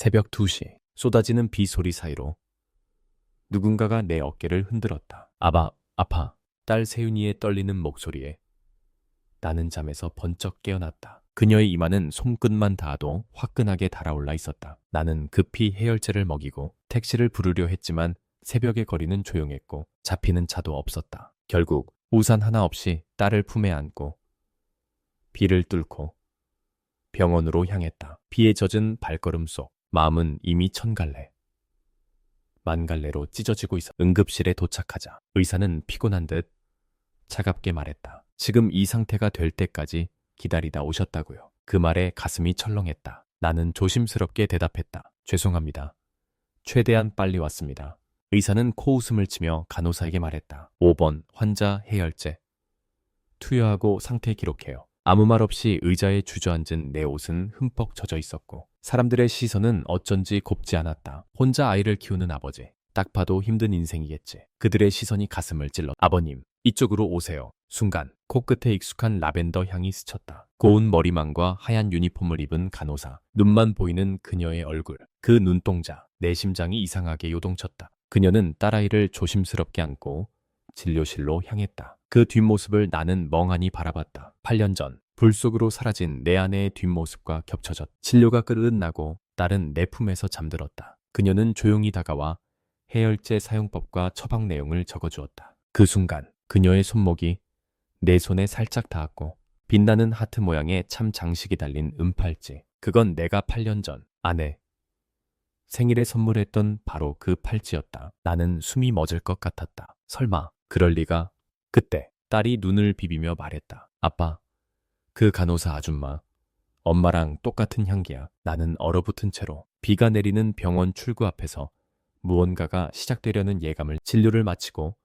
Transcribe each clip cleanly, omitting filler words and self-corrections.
새벽 2시 쏟아지는 비 소리 사이로 누군가가 내 어깨를 흔들었다. 아파. 딸 세윤이의 떨리는 목소리에 나는 잠에서 번쩍 깨어났다. 그녀의 이마는 손끝만 닿아도 화끈하게 달아올라 있었다. 나는 급히 해열제를 먹이고 택시를 부르려 했지만 새벽의 거리는 조용했고 잡히는 차도 없었다. 결국 우산 하나 없이 딸을 품에 안고 비를 뚫고 병원으로 향했다. 비에 젖은 발걸음 속 마음은 이미 천갈래 만갈래로 찢어지고 있어. 응급실에 도착하자 의사는 피곤한 듯 차갑게 말했다. 지금 이 상태가 될 때까지 기다리다 오셨다고요. 그 말에 가슴이 철렁했다. 나는 조심스럽게 대답했다. 죄송합니다. 최대한 빨리 왔습니다. 의사는 코웃음을 치며 간호사에게 말했다. 5번 환자 해열제 투여하고 상태 기록해요. 아무 말 없이 의자에 주저앉은 내 옷은 흠뻑 젖어 있었고 사람들의 시선은 어쩐지 곱지 않았다. 혼자 아이를 키우는 아버지. 딱 봐도 힘든 인생이겠지. 그들의 시선이 가슴을 찔렀다. 아버님, 이쪽으로 오세요. 순간 코끝에 익숙한 라벤더 향이 스쳤다. 고운 머리망과 하얀 유니폼을 입은 간호사. 눈만 보이는 그녀의 얼굴. 그 눈동자. 내 심장이 이상하게 요동쳤다. 그녀는 딸아이를 조심스럽게 안고 진료실로 향했다. 그 뒷모습을 나는 멍하니 바라봤다. 8년 전 불 속으로 사라진 내 아내의 뒷모습과 겹쳐졌다. 진료가 끝나고 딸은 내 품에서 잠들었다. 그녀는 조용히 다가와 해열제 사용법과 처방 내용을 적어주었다. 그 순간 그녀의 손목이 내 손에 살짝 닿았고 빛나는 하트 모양의 참 장식이 달린 은팔찌. 그건 내가 8년 전 아내 생일에 선물했던 바로 그 팔찌였다. 나는 숨이 멎을 것 같았다. 설마 그럴 리가. 그때 딸이 눈을 비비며 말했다. 아빠, 그 간호사 아줌마 엄마랑 똑같은 향기야. 나는 얼어붙은 채로 비가 내리는 병원 출구 앞에서 무언가가 시작되려는 예감을. 진료를 마치고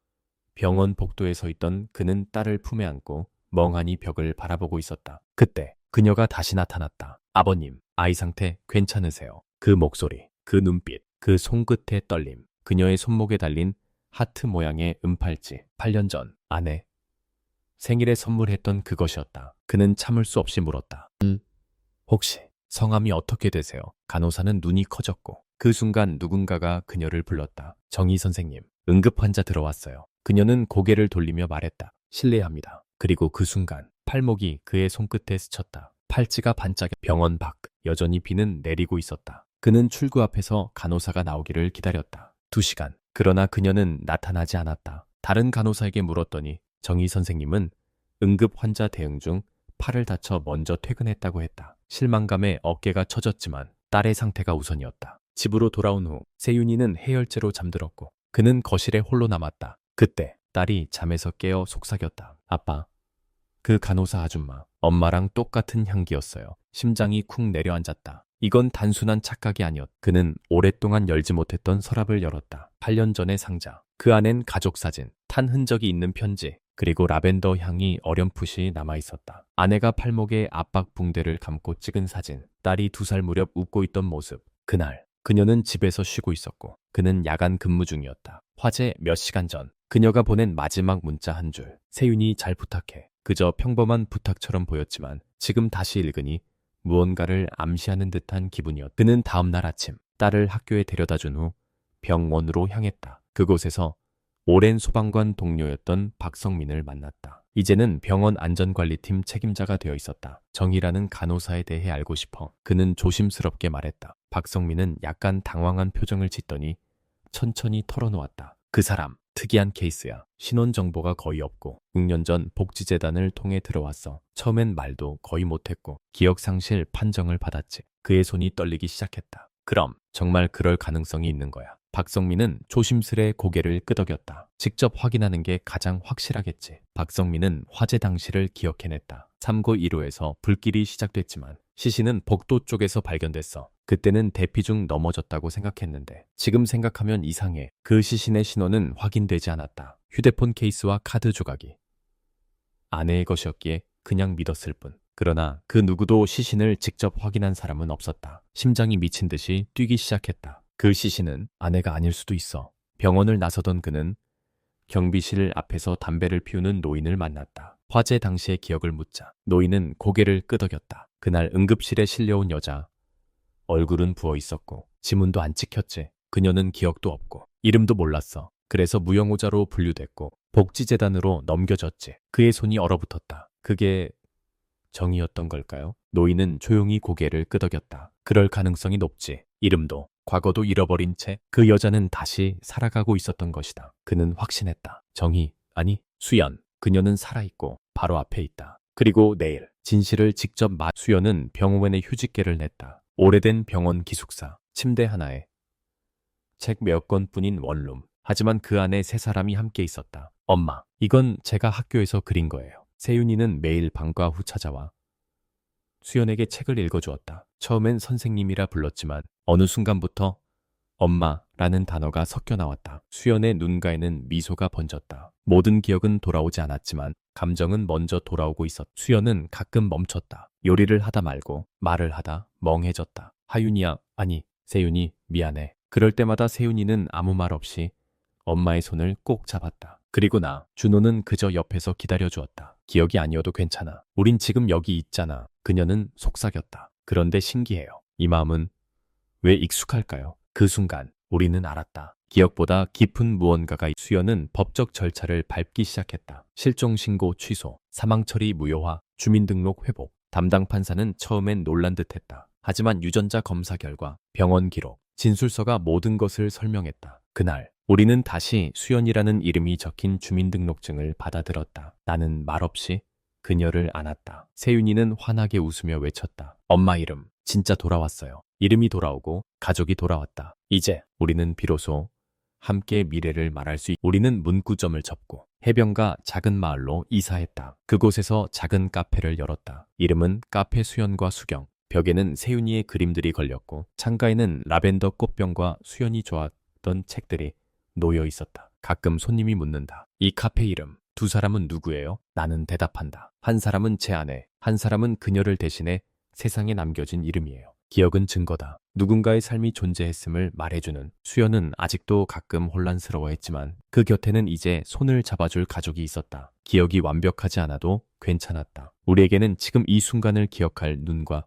병원 복도에 서 있던 그는 딸을 품에 안고 멍하니 벽을 바라보고 있었다. 그때 그녀가 다시 나타났다. 아버님, 아이 상태 괜찮으세요? 그 목소리, 그 눈빛, 그 손끝의 떨림, 그녀의 손목에 달린 하트 모양의 은팔찌. 8년 전 아내 생일에 선물했던 그것이었다. 그는 참을 수 없이 물었다. 혹시 성함이 어떻게 되세요? 간호사는 눈이 커졌고 그 순간 누군가가 그녀를 불렀다. 정희 선생님, 응급 환자 들어왔어요. 그녀는 고개를 돌리며 말했다. 실례합니다. 그리고 그 순간 팔목이 그의 손끝에 스쳤다. 팔찌가 반짝여. 병원 밖 여전히 비는 내리고 있었다. 그는 출구 앞에서 간호사가 나오기를 기다렸다. 2시간. 그러나 그녀는 나타나지 않았다. 다른 간호사에게 물었더니 정희 선생님은 응급 환자 대응 중 팔을 다쳐 먼저 퇴근했다고 했다. 실망감에 어깨가 처졌지만 딸의 상태가 우선이었다. 집으로 돌아온 후 세윤이는 해열제로 잠들었고 그는 거실에 홀로 남았다. 그때 딸이 잠에서 깨어 속삭였다. 아빠, 그 간호사 아줌마 엄마랑 똑같은 향기였어요. 심장이 쿵 내려앉았다. 이건 단순한 착각이 아니었다. 그는 오랫동안 열지 못했던 서랍을 열었다. 8년 전의 상자. 그 안엔 가족 사진, 탄 흔적이 있는 편지, 그리고 라벤더 향이 어렴풋이 남아있었다. 아내가 팔목에 압박 붕대를 감고 찍은 사진, 딸이 2살 무렵 웃고 있던 모습. 그날 그녀는 집에서 쉬고 있었고 그는 야간 근무 중이었다. 화재 몇 시간 전 그녀가 보낸 마지막 문자 한 줄. 세윤이 잘 부탁해. 그저 평범한 부탁처럼 보였지만 지금 다시 읽으니 무언가를 암시하는 듯한 기분이었다. 그는 다음 날 아침 딸을 학교에 데려다준 후 병원으로 향했다. 그곳에서 오랜 소방관 동료였던 박성민을 만났다. 이제는 병원 안전관리팀 책임자가 되어 있었다. 정희라는 간호사에 대해 알고 싶어. 그는 조심스럽게 말했다. 박성민은 약간 당황한 표정을 짓더니 천천히 털어놓았다. 그 사람 특이한 케이스야. 신원 정보가 거의 없고 6년 전 복지재단을 통해 들어왔어. 처음엔 말도 거의 못했고 기억상실 판정을 받았지. 그의 손이 떨리기 시작했다. 그럼 정말 그럴 가능성이 있는 거야. 박성민은 조심스레 고개를 끄덕였다. 직접 확인하는 게 가장 확실하겠지. 박성민은 화재 당시를 기억해냈다. 3구 1호에서 불길이 시작됐지만 시신은 복도 쪽에서 발견됐어. 그때는 대피 중 넘어졌다고 생각했는데 지금 생각하면 이상해. 그 시신의 신원은 확인되지 않았다. 휴대폰 케이스와 카드 조각이 아내의 것이었기에 그냥 믿었을 뿐. 그러나 그 누구도 시신을 직접 확인한 사람은 없었다. 심장이 미친 듯이 뛰기 시작했다. 그 시신은 아내가 아닐 수도 있어. 병원을 나서던 그는 경비실 앞에서 담배를 피우는 노인을 만났다. 화재 당시의 기억을 묻자 노인은 고개를 끄덕였다. 그날 응급실에 실려온 여자 얼굴은 부어 있었고 지문도 안 찍혔지. 그녀는 기억도 없고 이름도 몰랐어. 그래서 무용호자로 분류됐고 복지재단으로 넘겨졌지. 그의 손이 얼어붙었다. 그게 정이었던 걸까요? 노인은 조용히 고개를 끄덕였다. 그럴 가능성이 높지. 이름도 과거도 잃어버린 채 그 여자는 다시 살아가고 있었던 것이다. 그는 확신했다. 정희, 아니 수연. 그녀는 살아있고 바로 앞에 있다. 그리고 내일 진실을 직접 수연은 병원에 휴직계를 냈다. 오래된 병원 기숙사, 침대 하나에 책 몇 권뿐인 원룸. 하지만 그 안에 세 사람이 함께 있었다. 엄마, 이건 제가 학교에서 그린 거예요. 세윤이는 매일 방과 후 찾아와 수연에게 책을 읽어주었다. 처음엔 선생님이라 불렀지만 어느 순간부터 엄마라는 단어가 섞여 나왔다. 수연의 눈가에는 미소가 번졌다. 모든 기억은 돌아오지 않았지만 감정은 먼저 돌아오고 있었다. 수연은 가끔 멈췄다. 요리를 하다 말고 말을 하다 멍해졌다. 하윤이야, 아니 세윤이 미안해. 그럴 때마다 세윤이는 아무 말 없이 엄마의 손을 꼭 잡았다. 그리고 준호는 그저 옆에서 기다려주었다. 기억이 아니어도 괜찮아. 우린 지금 여기 있잖아. 그녀는 속삭였다. 그런데 신기해요. 이 마음은 왜 익숙할까요? 그 순간 우리는 알았다. 기억보다 깊은 무언가가 수연은 법적 절차를 밟기 시작했다. 실종신고 취소, 사망처리 무효화, 주민등록 회복. 담당 판사는 처음엔 놀란 듯했다. 하지만 유전자 검사 결과, 병원 기록, 진술서가 모든 것을 설명했다. 그날 우리는 다시 수연이라는 이름이 적힌 주민등록증을 받아들었다. 나는 말없이 그녀를 안았다. 세윤이는 환하게 웃으며 외쳤다. 엄마 이름 진짜 돌아왔어요. 이름이 돌아오고 가족이 돌아왔다. 이제 우리는 비로소 함께 미래를 말할 수 우리는 문구점을 접고 해변가 작은 마을로 이사했다. 그곳에서 작은 카페를 열었다. 이름은 카페 수연과 수경. 벽에는 세윤이의 그림들이 걸렸고 창가에는 라벤더 꽃병과 수연이 좋아했던 책들이 놓여 있었다. 가끔 손님이 묻는다. 이 카페 이름 두 사람은 누구예요? 나는 대답한다. 한 사람은 제 아내, 한 사람은 그녀를 대신해 세상에 남겨진 이름이에요. 기억은 증거다. 누군가의 삶이 존재했음을 말해주는. 수연은 아직도 가끔 혼란스러워했지만 그 곁에는 이제 손을 잡아줄 가족이 있었다. 기억이 완벽하지 않아도 괜찮았다. 우리에게는 지금 이 순간을 기억할 눈과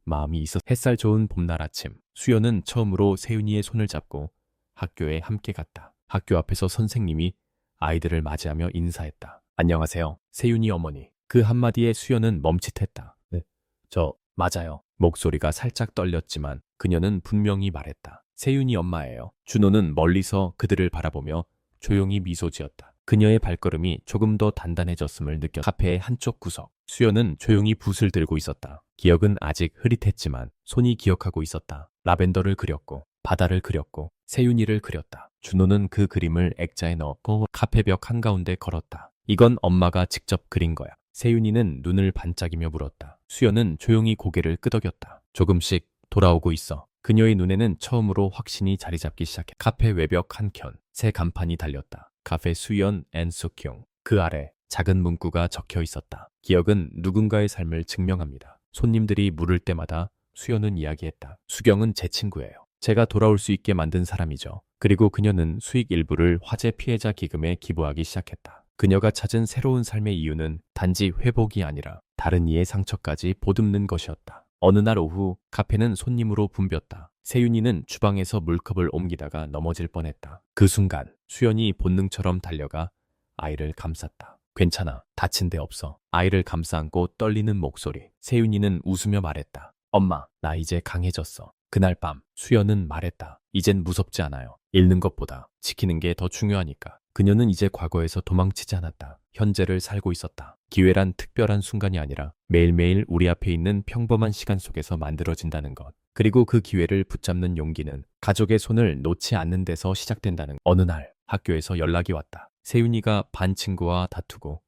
마음이 있어. 햇살 좋은 봄날 아침, 수연은 처음으로 세윤이의 손을 잡고 학교에 함께 갔다. 학교 앞에서 선생님이 아이들을 맞이하며 인사했다. 안녕하세요, 세윤이 어머니. 그 한마디에 수연은 멈칫했다. 네, 저 맞아요. 목소리가 살짝 떨렸지만 그녀는 분명히 말했다. 세윤이 엄마예요. 준호는 멀리서 그들을 바라보며 조용히 미소 지었다. 그녀의 발걸음이 조금 더 단단해졌음을 느꼈다. 카페의 한쪽 구석, 수연은 조용히 붓을 들고 있었다. 기억은 아직 흐릿했지만 손이 기억하고 있었다. 라벤더를 그렸고 바다를 그렸고 세윤이를 그렸다. 준호는 그 그림을 액자에 넣고 카페 벽 한가운데 걸었다. 이건 엄마가 직접 그린 거야. 세윤이는 눈을 반짝이며 물었다. 수연은 조용히 고개를 끄덕였다. 조금씩 돌아오고 있어. 그녀의 눈에는 처음으로 확신이 자리 잡기 시작해. 카페 외벽 한켠 새 간판이 달렸다. 카페 수연 앤 수경. 그 아래 작은 문구가 적혀 있었다. 기억은 누군가의 삶을 증명합니다. 손님들이 물을 때마다 수연은 이야기했다. 수경은 제 친구예요. 제가 돌아올 수 있게 만든 사람이죠. 그리고 그녀는 수익 일부를 화재 피해자 기금에 기부하기 시작했다. 그녀가 찾은 새로운 삶의 이유는 단지 회복이 아니라 다른 이의 상처까지 보듬는 것이었다. 어느 날 오후 카페는 손님으로 붐볐다. 세윤이는 주방에서 물컵을 옮기다가 넘어질 뻔했다. 그 순간 수연이 본능처럼 달려가 아이를 감쌌다. 괜찮아. 다친 데 없어. 아이를 감싸 안고 떨리는 목소리. 세윤이는 웃으며 말했다. 엄마, 나 이제 강해졌어. 그날 밤 수연은 말했다. 이젠 무섭지 않아요. 잃는 것보다 지키는 게 더 중요하니까. 그녀는 이제 과거에서 도망치지 않았다. 현재를 살고 있었다. 기회란 특별한 순간이 아니라 매일매일 우리 앞에 있는 평범한 시간 속에서 만들어진다는 것. 그리고 그 기회를 붙잡는 용기는 가족의 손을 놓지 않는 데서 시작된다는 것. 어느 날 학교에서 연락이 왔다. 세윤이가 반 친구와 다투고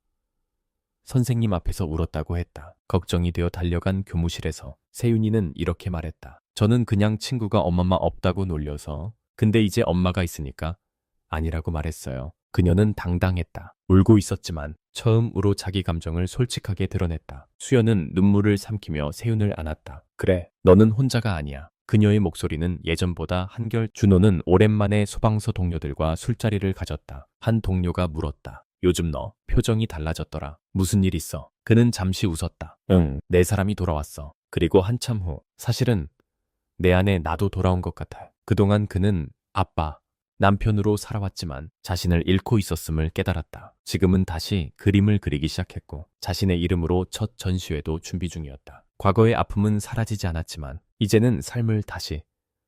선생님 앞에서 울었다고 했다. 걱정이 되어 달려간 교무실에서 세윤이는 이렇게 말했다. 저는 그냥 친구가 엄마만 없다고 놀려서. 근데 이제 엄마가 있으니까 아니라고 말했어요. 그녀는 당당했다. 울고 있었지만 처음으로 자기 감정을 솔직하게 드러냈다. 수연은 눈물을 삼키며 세윤을 안았다. 그래, 너는 혼자가 아니야. 그녀의 목소리는 예전보다 한결. 준호는 오랜만에 소방서 동료들과 술자리를 가졌다. 한 동료가 물었다. 요즘 너 표정이 달라졌더라. 무슨 일 있어? 그는 잠시 웃었다. 응, 내 사람이 돌아왔어. 그리고 한참 후 사실은 내 안에 나도 돌아온 것 같아요. 그동안 그는 아빠, 남편으로 살아왔지만 자신을 잃고 있었음을 깨달았다. 지금은 다시 그림을 그리기 시작했고 자신의 이름으로 첫 전시회도 준비 중이었다. 과거의 아픔은 사라지지 않았지만 이제는 삶을 다시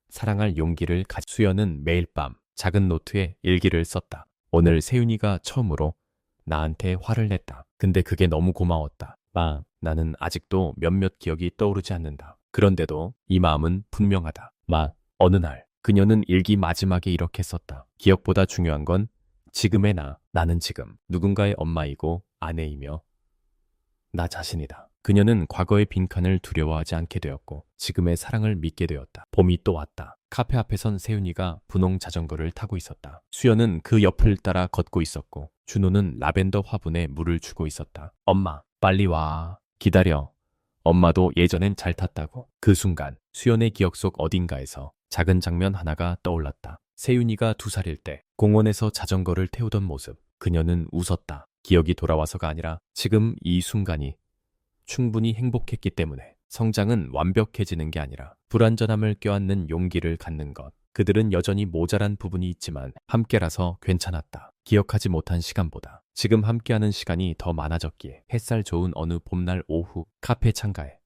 사랑할 용기를 수연은 매일 밤 작은 노트에 일기를 썼다. 오늘 세윤이가 처음으로 나한테 화를 냈다. 근데 그게 너무 고마웠다. 나는 아직도 몇몇 기억이 떠오르지 않는다. 그런데도 이 마음은 분명하다. 어느 날 그녀는 일기 마지막에 이렇게 썼다. 기억보다 중요한 건 지금의 나는 지금 누군가의 엄마이고 아내이며 나 자신이다. 그녀는 과거의 빈칸을 두려워하지 않게 되었고 지금의 사랑을 믿게 되었다. 봄이 또 왔다. 카페 앞에 선 세윤이가 분홍 자전거를 타고 있었다. 수연은 그 옆을 따라 걷고 있었고 준호는 라벤더 화분에 물을 주고 있었다. 엄마, 빨리 와. 기다려. 엄마도 예전엔 잘 탔다고. 그 순간 수연의 기억 속 어딘가에서 작은 장면 하나가 떠올랐다. 세윤이가 2살일 때 공원에서 자전거를 태우던 모습. 그녀는 웃었다. 기억이 돌아와서가 아니라 지금 이 순간이 충분히 행복했기 때문에. 성장은 완벽해지는 게 아니라 불완전함을 껴안는 용기를 갖는 것. 그들은 여전히 모자란 부분이 있지만 함께라서 괜찮았다. 기억하지 못한 시간보다 지금 함께하는 시간이 더 많아졌기에. 햇살 좋은 어느 봄날 오후 카페 창가에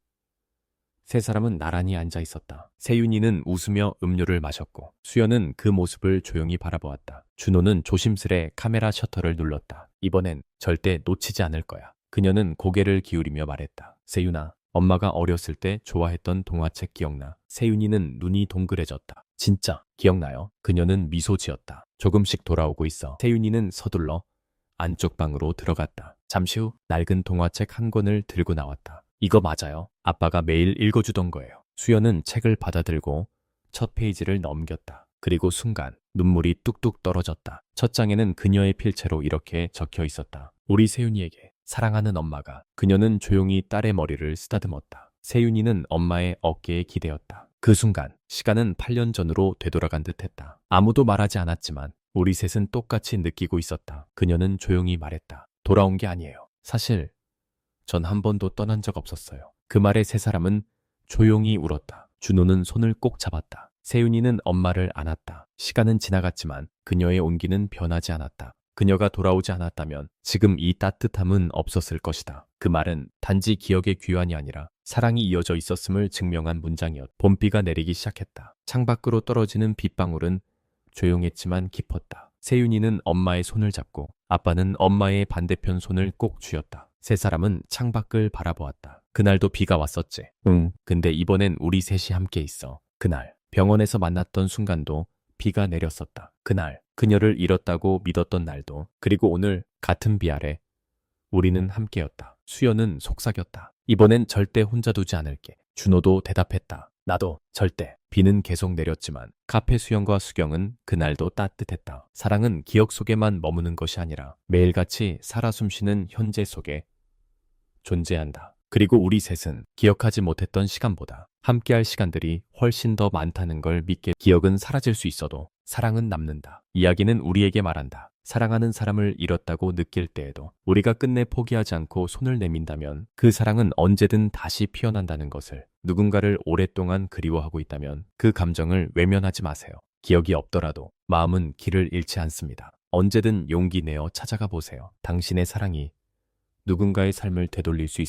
세 사람은 나란히 앉아 있었다. 세윤이는 웃으며 음료를 마셨고 수연은 그 모습을 조용히 바라보았다. 준호는 조심스레 카메라 셔터를 눌렀다. 이번엔 절대 놓치지 않을 거야. 그녀는 고개를 기울이며 말했다. 세윤아, 엄마가 어렸을 때 좋아했던 동화책 기억나? 세윤이는 눈이 동그래졌다. 진짜 기억나요? 그녀는 미소 지었다. 조금씩 돌아오고 있어. 세윤이는 서둘러 안쪽 방으로 들어갔다. 잠시 후 낡은 동화책 한 권을 들고 나왔다. 이거 맞아요. 아빠가 매일 읽어주던 거예요. 수연은 책을 받아들고 첫 페이지를 넘겼다. 그리고 순간 눈물이 뚝뚝 떨어졌다. 첫 장에는 그녀의 필체로 이렇게 적혀 있었다. 우리 세윤이에게 사랑하는 엄마가. 그녀는 조용히 딸의 머리를 쓰다듬었다. 세윤이는 엄마의 어깨에 기대었다. 그 순간 시간은 8년 전으로 되돌아간 듯했다. 아무도 말하지 않았지만 우리 셋은 똑같이 느끼고 있었다. 그녀는 조용히 말했다. 돌아온 게 아니에요. 사실 전 한 번도 떠난 적 없었어요. 그 말에 세 사람은 조용히 울었다. 준호는 손을 꼭 잡았다. 세윤이는 엄마를 안았다. 시간은 지나갔지만 그녀의 온기는 변하지 않았다. 그녀가 돌아오지 않았다면 지금 이 따뜻함은 없었을 것이다. 그 말은 단지 기억의 귀환이 아니라 사랑이 이어져 있었음을 증명한 문장이었다. 봄비가 내리기 시작했다. 창밖으로 떨어지는 빗방울은 조용했지만 깊었다. 세윤이는 엄마의 손을 잡고 아빠는 엄마의 반대편 손을 꼭 쥐었다. 세 사람은 창밖을 바라보았다. 그날도 비가 왔었지. 응. 근데 이번엔 우리 셋이 함께 있어. 그날 병원에서 만났던 순간도 비가 내렸었다. 그날 그녀를 잃었다고 믿었던 날도. 그리고 오늘 같은 비 아래 우리는 함께였다. 수연은 속삭였다. 이번엔 절대 혼자 두지 않을게. 준호도 대답했다. 나도 절대. 비는 계속 내렸지만 카페 수영과 수경은 그날도 따뜻했다. 사랑은 기억 속에만 머무는 것이 아니라 매일같이 살아 숨쉬는 현재 속에 존재한다. 그리고 우리 셋은 기억하지 못했던 시간보다 함께할 시간들이 훨씬 더 많다는 걸 믿게. 기억은 사라질 수 있어도 사랑은 남는다. 이야기는 우리에게 말한다. 사랑하는 사람을 잃었다고 느낄 때에도 우리가 끝내 포기하지 않고 손을 내민다면 그 사랑은 언제든 다시 피어난다는 것을. 누군가를 오랫동안 그리워하고 있다면 그 감정을 외면하지 마세요. 기억이 없더라도 마음은 길을 잃지 않습니다. 언제든 용기 내어 찾아가 보세요. 당신의 사랑이 누군가의 삶을 되돌릴 수 있습니다.